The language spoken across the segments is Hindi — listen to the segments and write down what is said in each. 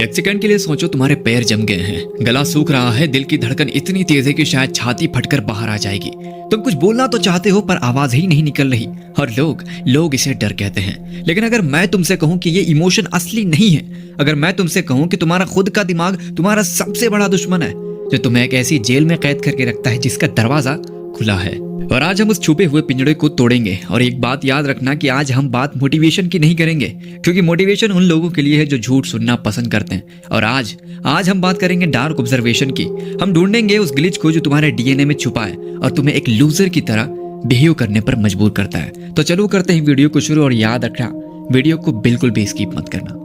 एक सेकंड के लिए सोचो, तुम्हारे पैर जम गए हैं, गला सूख रहा है, दिल की धड़कन इतनी तेज है कि शायद छाती फटकर बाहर आ जाएगी। तुम कुछ बोलना तो चाहते हो पर आवाज ही नहीं निकल रही। और लोग इसे डर कहते हैं। लेकिन अगर मैं तुमसे कहूं कि ये इमोशन असली नहीं है, अगर मैं तुमसे कहूं कि तुम्हारा खुद का दिमाग तुम्हारा सबसे बड़ा दुश्मन है, जो तुम्हें एक ऐसी जेल में कैद करके रखता है जिसका दरवाजा खुला है। और आज हम उस छुपे हुए पिंजड़े को तोड़ेंगे। और एक बात याद रखना कि आज हम बात मोटिवेशन की नहीं करेंगे, क्योंकि मोटिवेशन उन लोगों के लिए है जो झूठ सुनना पसंद करते हैं। और आज हम बात करेंगे डार्क ऑब्जर्वेशन की। हम ढूंढेंगे उस ग्लिच को जो तुम्हारे डीएनए में छुपा है और तुम्हें एक लूजर की तरह बिहेव करने पर मजबूर करता है। तो चलो करते हैं वीडियो को शुरू। और याद रखना, वीडियो को बिल्कुल भी स्किप मत करना।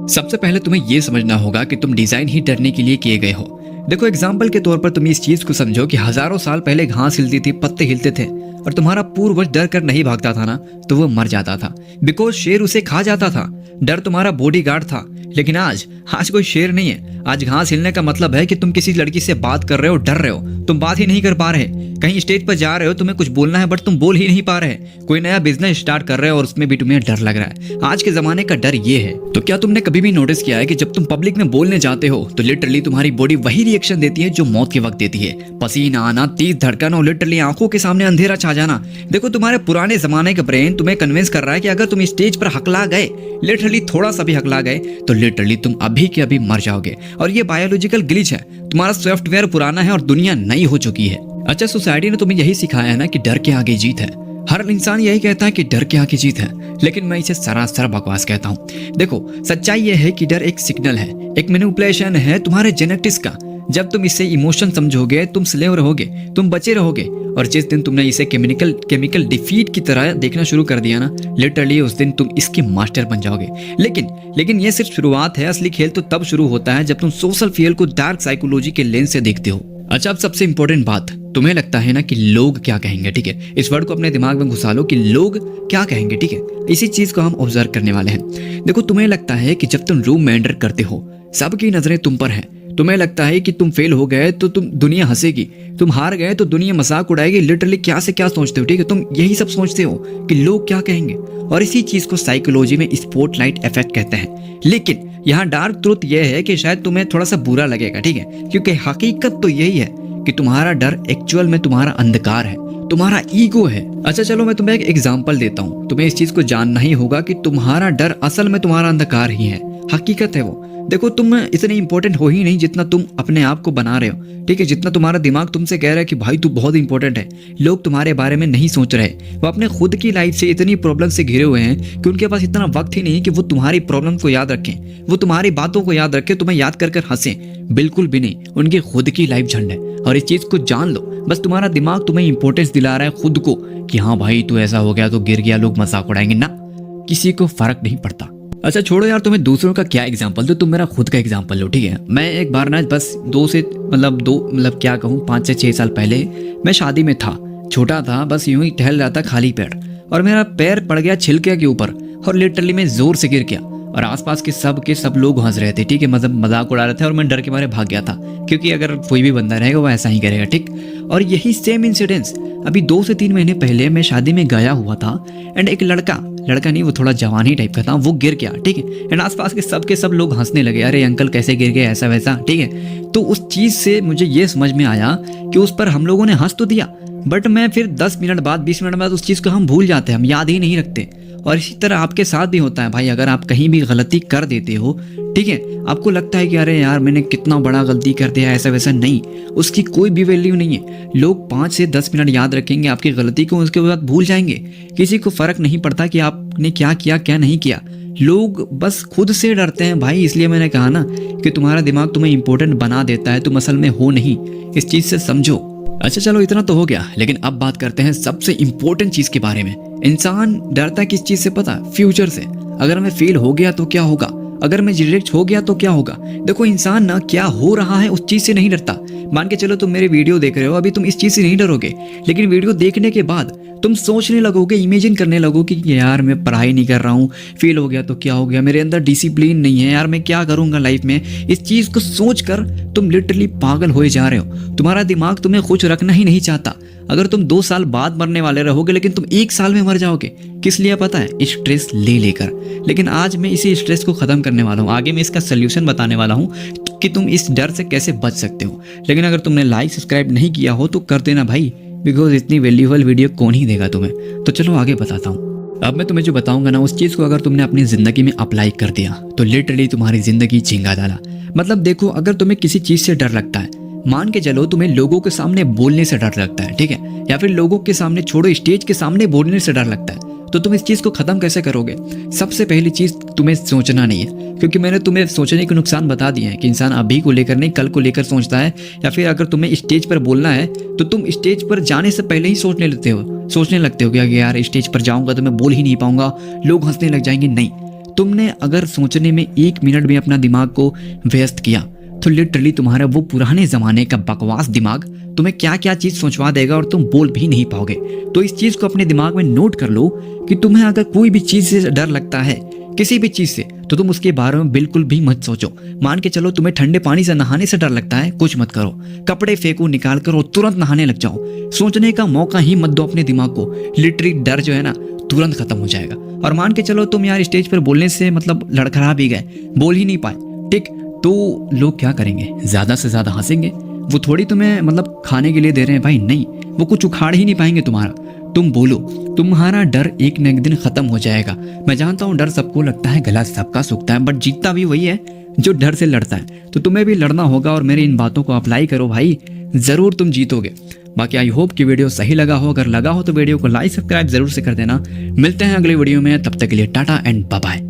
सबसे पहले तुम्हें यह समझना होगा कि तुम डिजाइन ही डरने के लिए किए गए हो। देखो, एग्जाम्पल के तौर पर तुम इस चीज को समझो कि हजारों साल पहले घास हिलती थी, पत्ते हिलते थे और तुम्हारा पूर्वज डर कर नहीं भागता था ना, तो वो मर जाता था, बिकॉज शेर उसे खा जाता था। डर तुम्हारा बॉडीगार्ड था। लेकिन आज कोई शेर नहीं है। आज घास हिलने का मतलब है कि तुम किसी लड़की से बात कर रहे हो, डर रहे हो, तुम बात ही नहीं कर पा रहे। कहीं स्टेज पर जा रहे हो, तुम्हें कुछ बोलना है बट तुम बोल ही नहीं पा रहे। कोई नया बिजनेस स्टार्ट कर रहे हो और उसमें भी तुम्हें डर लग रहा है। आज के जमाने का डर ये है। तो क्या तुमने कभी भी नोटिस किया है कि जब तुम पब्लिक में बोलने जाते हो तो लिटरली तुम्हारी बॉडी वही रिएक्शन देती है जो मौत के वक्त देती है। पसीना आना, तेज धड़कन और लिटरली आंखों के सामने अंधेरा छा जाना। देखो, तुम्हारे पुराने जमाने का ब्रेन तुम्हें कन्विंस कर रहा है कि अगर तुम स्टेज पर हकला गए, लिटरली थोड़ा सा भी हकला गए, तो लिटरली तुम अभी के अभी मर जाओगे। और ये बायोलॉजिकल ग्लिच है। तुम्हारा सॉफ्टवेयर पुराना है और दुनिया नई हो चुकी है। अच्छा, सोसाइटी ने तुम्हें यही सिखाया है ना कि डर के आगे जीत है। हर इंसान यही कहता है कि डर के आगे जीत है, लेकिन मैं इसे सरासर बकवास कहता हूँ। देखो, सच्चाई यह है कि डर एक सिग्नल है, एक मैनिपुलेशन है तुम्हारे जेनेटिक्स का। जब तुम इसे इमोशन समझोगे, तुम स्लेव रहोगे, तुम बचे रहोगे। और जिस दिन तुमने इसे केमिकल डिफीट की तरह देखना शुरू कर दिया ना, लिटरली उस दिन तुम इसके मास्टर बन जाओगे। लेकिन ये सिर्फ शुरुआत है। असली खेल तो तब शुरू होता है जब तुम सोशल फेल को डार्क साइकोलॉजी के लेंस से देखते हो। अच्छा, अब सबसे इंपॉर्टेंट बात, तुम्हें लगता है ना कि लोग क्या कहेंगे, ठीक है? इस वर्ड को अपने दिमाग में घुसा लो कि लोग क्या कहेंगे, ठीक है? इसी चीज को हम ऑब्जर्व करने वाले हैं। देखो, तुम्हें लगता है कि जब तुम रूम में एंटर करते हो, सबकी नजरें तुम पर हैं। तुम्हें लगता है कि तुम फेल हो गए तो तुम दुनिया हंसेगी, तुम हार गए तो दुनिया मजाक उड़ाएगी। लिटरली क्या से क्या सोचते हो, ठीक है? तुम यही सब सोचते हो कि लोग क्या कहेंगे। और इसी चीज को साइकोलॉजी में स्पॉटलाइट इफेक्ट कहते हैं। लेकिन यहाँ डार्क ट्रूथ यह है कि शायद तुम्हें थोड़ा सा बुरा लगेगा, ठीक है? क्योंकि हकीकत तो यही है कि तुम्हारा डर एक्चुअल में तुम्हारा अंधकार है, तुम्हारा ईगो है। अच्छा, चलो मैं तुम्हें एक एग्जांपल देता हूँ। तुम्हें इस चीज को जानना ही होगा कि तुम्हारा डर असल में तुम्हारा अंधकार ही है, हकीकत है वो। देखो, तुम इतने इंपॉर्टेंट हो ही नहीं जितना तुम अपने आप को बना रहे हो, ठीक है? जितना तुम्हारा दिमाग तुमसे कह रहा है कि भाई तू बहुत इंपॉर्टेंट है, लोग तुम्हारे बारे में नहीं सोच रहे। वो अपने खुद की लाइफ से इतनी प्रॉब्लम से घिरे हुए हैं कि उनके पास इतना वक्त ही नहीं कि वो तुम्हारी प्रॉब्लम को याद रखें, वो तुम्हारी बातों को याद रखें, तुम्हें याद कर हंसे। बिल्कुल भी नहीं, उनकी खुद की लाइफ झंड है। और इस चीज को जान लो, बस तुम्हारा दिमाग तुम्हें इंपॉर्टेंस दिला रहा है खुद को कि हाँ भाई तू ऐसा हो गया तो गिर गया, लोग मजाक उड़ाएंगे ना, किसी को फर्क नहीं पड़ता। अच्छा छोड़ो यार, तुम्हें दूसरों का क्या एग्जाम्पल दो, तुम मेरा खुद का एग्जाम्पल लो, ठीक है? मैं एक बार ना बस क्या कहूँ 5 से 6 साल पहले मैं शादी में था, छोटा था, बस यूं ही टहल रहा था खाली पेट, और मेरा पैर पड़ गया छिलके के ऊपर और लिटरली मैं जोर से गिर गया। और आसपास के सब लोग हंस रहे थे, ठीक है? मतलब मजाक उड़ा रहे थे और मैं डर के मारे भाग गया था, क्योंकि अगर कोई भी बंदा रहेगा वो ऐसा ही करेगा, ठीक? और यही सेम इंसिडेंस अभी 2 से 3 महीने पहले मैं शादी में गया हुआ था एंड एक लड़का नहीं, वो थोड़ा जवानी टाइप का था, वो गिर गया, ठीक है? एंड आसपास के सब लोग हंसने लगे, अरे अंकल कैसे गिर गए, ऐसा वैसा, ठीक है? तो उस चीज़ से मुझे ये समझ में आया कि उस पर हम लोगों ने हंस तो दिया, बट मैं फिर 10 मिनट बाद 20 मिनट बाद उस चीज़ को हम भूल जाते हैं, हम याद ही नहीं रखते। और इसी तरह आपके साथ भी होता है भाई, अगर आप कहीं भी गलती कर देते हो, ठीक है, आपको लगता है कि अरे यार मैंने कितना बड़ा गलती कर दिया, ऐसा वैसा नहीं, उसकी कोई भी वैल्यू नहीं है। लोग 5 से 10 मिनट याद रखेंगे आपकी गलती को, उसके बाद भूल जाएंगे। किसी को फर्क नहीं पड़ता कि आपने क्या किया क्या नहीं किया, लोग बस खुद से डरते हैं भाई। इसलिए मैंने कहा ना कि तुम्हारा दिमाग तुम्हें इंपॉर्टेंट बना देता है, तुम असल में हो नहीं, इस चीज से समझो। अच्छा चलो, इतना तो हो गया, लेकिन अब बात करते हैं सबसे इंपॉर्टेंट चीज के बारे में। इंसान डरता है किस चीज से पता? फ्यूचर से। अगर मैं फेल हो गया तो क्या होगा, अगर मैं रिजेक्ट हो गया तो क्या होगा? देखो, इंसान ना क्या हो रहा है उस चीज से नहीं डरता। मान के चलो तुम मेरे वीडियो देख रहे हो, अभी तुम इस चीज से नहीं डरोगे, लेकिन वीडियो देखने के बाद तुम सोचने लगोगे, इमेजिन करने लगोगे कि यार मैं पढ़ाई नहीं कर रहा हूँ, फेल हो गया तो क्या हो गया, मेरे अंदर डिसिप्लिन नहीं है, यार मैं क्या करूंगा लाइफ में। इस चीज को सोचकर तुम लिटरली पागल हो जा रहे हो। तुम्हारा दिमाग तुम्हें खुश रखना ही नहीं चाहता। अगर तुम 2 साल बाद मरने वाले रहोगे लेकिन तुम 1 साल में मर जाओगे, किस लिए पता है? स्ट्रेस ले लेकर। लेकिन आज मैं इसी स्ट्रेस को ख़त्म करने वाला हूँ, आगे मैं इसका सोल्यूशन बताने वाला हूँ कि तुम इस डर से कैसे बच सकते हो। लेकिन अगर तुमने लाइक सब्सक्राइब नहीं किया हो तो कर देना भाई, बिकॉज इतनी वैल्यूएबल वीडियो कौन ही देगा तुम्हें। तो चलो आगे बताता हूँ। अब मैं तुम्हें जो बताऊंगा ना, उस चीज़ को अगर तुमने अपनी ज़िंदगी में अप्लाई कर दिया तो लिटरली तुम्हारी ज़िंदगी झिंगा डाला। मतलब देखो, अगर तुम्हें किसी चीज़ से डर लगता है, मान के चलो तुम्हें लोगों के सामने बोलने से डर लगता है, ठीक है, या फिर लोगों के सामने छोड़ो, स्टेज के सामने बोलने से डर लगता है, तो तुम इस चीज़ को ख़त्म कैसे करोगे? सबसे पहली चीज़, तुम्हें सोचना नहीं है, क्योंकि मैंने तुम्हें सोचने के नुकसान बता दिए हैं कि इंसान अभी को लेकर नहीं कल को लेकर सोचता है। या फिर अगर तुम्हें स्टेज पर बोलना है तो तुम स्टेज पर जाने से पहले ही सोचने लगते हो कि यार स्टेज पर जाऊंगा तो मैं बोल ही नहीं पाऊंगा, लोग हंसने लग जाएंगे। नहीं, तुमने अगर सोचने में 1 मिनट भी अपना दिमाग को व्यस्त किया तो लिटरली तुम्हारा वो पुराने ज़माने का बकवास दिमाग तुम्हें क्या क्या चीज़ सोचवा देगा और तुम बोल भी नहीं पाओगे। तो इस चीज़ को अपने दिमाग में नोट कर लो कि तुम्हें अगर कोई भी चीज़ से डर लगता है, किसी भी चीज़ से, तो तुम उसके बारे में बिल्कुल भी मत सोचो। मान के चलो तुम्हें ठंडे पानी से नहाने से डर लगता है, कुछ मत करो, कपड़े फेंको निकाल कर और तुरंत नहाने लग जाओ। सोचने का मौका ही मत दो अपने दिमाग को, लिटरली डर जो है ना तुरंत खत्म हो जाएगा। और मान के चलो तुम यार स्टेज पर बोलने से मतलब लड़खड़ा भी गए, बोल ही नहीं पाए, ठीक, तो लोग क्या करेंगे? ज़्यादा से ज़्यादा हंसेंगे। वो थोड़ी तुम्हें मतलब खाने के लिए दे रहे हैं भाई, नहीं, वो कुछ उखाड़ ही नहीं पाएंगे तुम्हारा। तुम बोलो, तुम्हारा डर एक न एक दिन खत्म हो जाएगा। मैं जानता हूँ डर सबको लगता है, गला सबका सूखता है, बट जीतता भी वही है जो डर से लड़ता है। तो तुम्हें भी लड़ना होगा और मेरी इन बातों को अप्लाई करो भाई, ज़रूर तुम जीतोगे। बाकी आई होप कि वीडियो सही लगा हो, अगर लगा हो तो वीडियो को लाइक सब्सक्राइब जरूर से कर देना। मिलते हैं अगले वीडियो में, तब तक के लिए टाटा एंड बाय बाय।